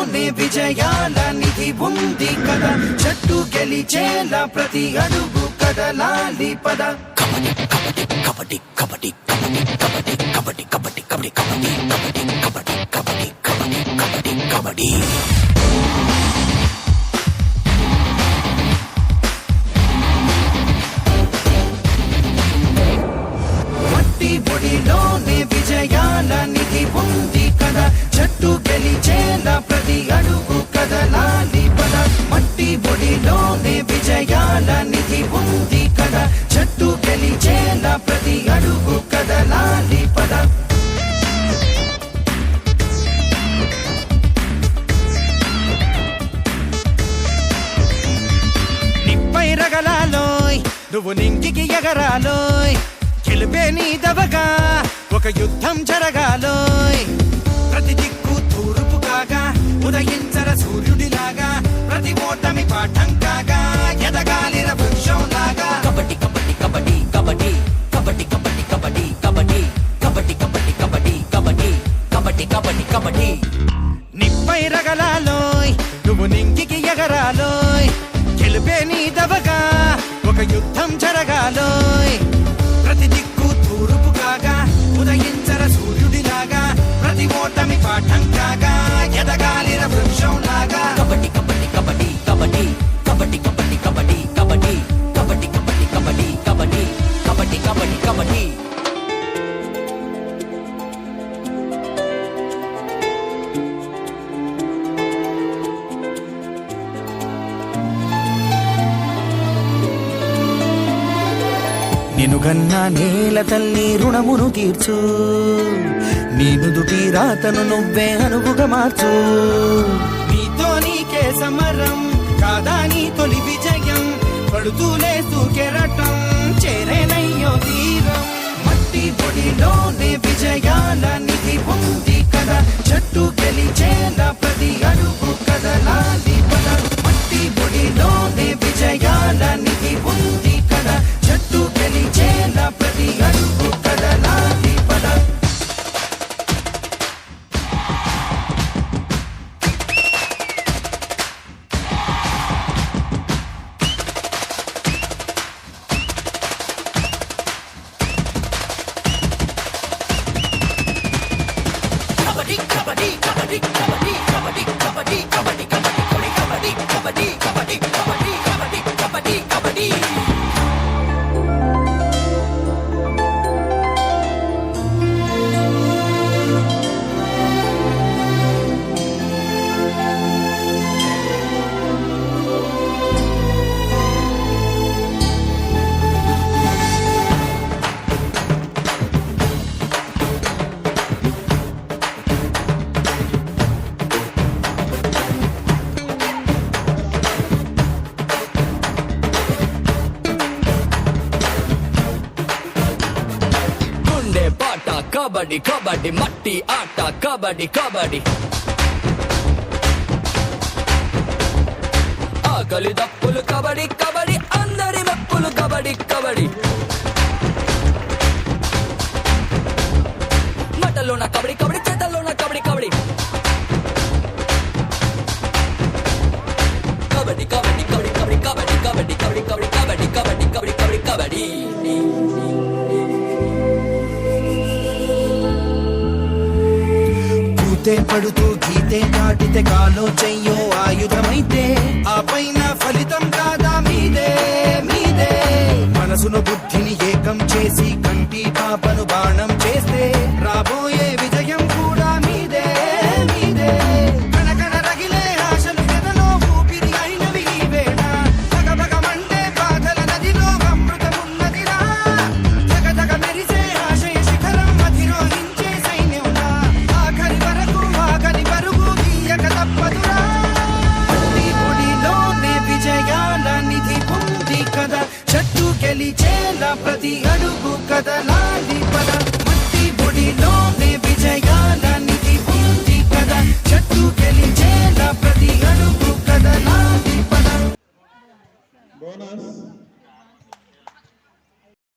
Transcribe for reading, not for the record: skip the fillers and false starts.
పొడిలోనే విజయాల నిధి ఉంది కదా, జట్టు గెలిచేలా ప్రతి అడుగు కదలాలి పద. కబడ్డీ కబడ్డీ కబడ్డీ కబడ్డీ కబడ్డీ కబడ్డీ కబడ్డీ కబడ్డీ కబడ్డీ కబడ్డీ కబడ్డీ కబడ్డీ కబడ్డీ కబడ్డీ. మట్టి పొడిలోనే విజయాల నిధి ఉంది కదా, జట్టు గెలిచేలా ప్రతి అడుగు కదలాలి పద. మట్టి పొడిలోనే విజయాల నిధి ఉంది కదా, జట్టు గెలిచేలా ప్రతి అడుగు కదలాలి పద. నిప్పై రగలాలోయ్ నువ్వు నింగికి ఎగరాలోయ్, గెలుపే నీదవగా ఒక యుద్ధం జరగాలోయ్. ప్రతి దిక్కు తూర్పు కాగా ఉదయించర సూర్యుడిలాగా, ప్రతి ఓటమి పాఠం కాగా ఎదగాలిర వృక్షం లాగా. కబడ్డీ కబడ్డీ కబడ్డీ కబడ్డీ కబడ్డీ కబడ్డీ కబడ్డీ కబడ్డీ కబడ్డీ కబడ్డీ కబడ్డీ కబడ్డీ కబడ్డీ కబడ్డీ కబడ్డీ. నిప్పై రగలాలోయ్ నువ్వు నింగికి ఎగరాలోయ్, గెలుపే నీదవగా ఒక యుద్ధం జరగాలోయ్. ప్రతి దిక్కు తూర్పు కాగా ఉదయించర సూర్యుడిలాగా, ప్రతి ఓటమి పాఠం కాగా ఎదగాలిర వృక్షం లాగా. కబడ్డీ కబడ్డీ కబడ్డీ కబడ్డీ కబడ్డీ కబడ్డీ కబడ్డీ కబడ్డీ కబడ్డీ కబడ్డీ కబడ్డీ కబడ్డీ కబడ్డీ కబడ్డీ కబడ్డీ. నినుగన్నా నేల తల్లి రుణమును తీర్చు, నీ నుదుటి రాతను నువ్వే అనువుగా మార్చు. నీతో నీకే సమరం కాదా నీ తొలి విజయం, పడుతూ లేస్తూ కెరటం చేరేనయ్యో తీరం. మట్టి పొడిలోనే విజయాల నిధి ఉంది కదా, జట్టు గెలిచేలా ప్రతి అడుగు కదలాలి పద. మట్టి పొడిలోనే విజయాల నిధి ఉంది కదా, జట్టు గెలిచేలా ప్రతి అడుగు కదలాలి పద. కబడ్డీ కబడ్డీ కబడ్డీ కబడ్డీ కబడ్డీ కబడ్డీ కబడ్డీ కబడ్డీ కబడ్డీ కబడ్డీ కబడ్డీ కబడ్డీ కబడ్డీ కబడ్డీ కబడ్డీ. పాట కబడ్డీ కబడ్డీ మట్టి ఆట కబడ్డీ కబడ్డీ. ఆకలి దప్పులు కబడ్డీ కబడ్డీ, అందరి మెప్పులు కబడ్డీ కబడ్డీ. మటలోన కబడ్డీ కబడ్డీ, చేతల్లోన కబడ్డీ కబడ్డీ. కబడ్డీ కబడ్డీ కబడ్డీ కబడ్డీ కబడ్డీ కబడ్డీ కబడ్డీ కబడ్డీ కబడ్డీ కబడ్డీ కబడ్డీ కబడ్డీ. పడుతూ గీతే దాటితే కాలో చెయ్యో ఆయుధమైతే, ఆ పైన ఫలితం కాదా మీదే మీదే. మనసును బుద్ధిని ఏకం చేసి కంటి పాపను బాణం చేస్తే, రాబోయే విజయం కూడా మీదే మీదే. కనకన రగిలే ఆశలు ఎదలో ఊపిరి అయినవి ఈ వేళ, భగభగమంటే బాధల నదిలో అమృతమున్నదిరా. జగజగ మెరిసే ఆశయ శిఖరం అధిరోహించే సైన్యంలా, ఆఖరి వరకు ఆఖరి పరుగు తీయక తప్పదురా. మట్టి పొడిలోనే విజయాల నిధి ఉంది కదా, జట్టు గెలిచేలా ప్రతి అడుగు కదలాలి పద. మట్టి పొడిలోనే విజయాల నిధి ఉంది కదా, జట్టు గెలిచేలా ప్రతి అడుగు కదలాలి పద. బోనస్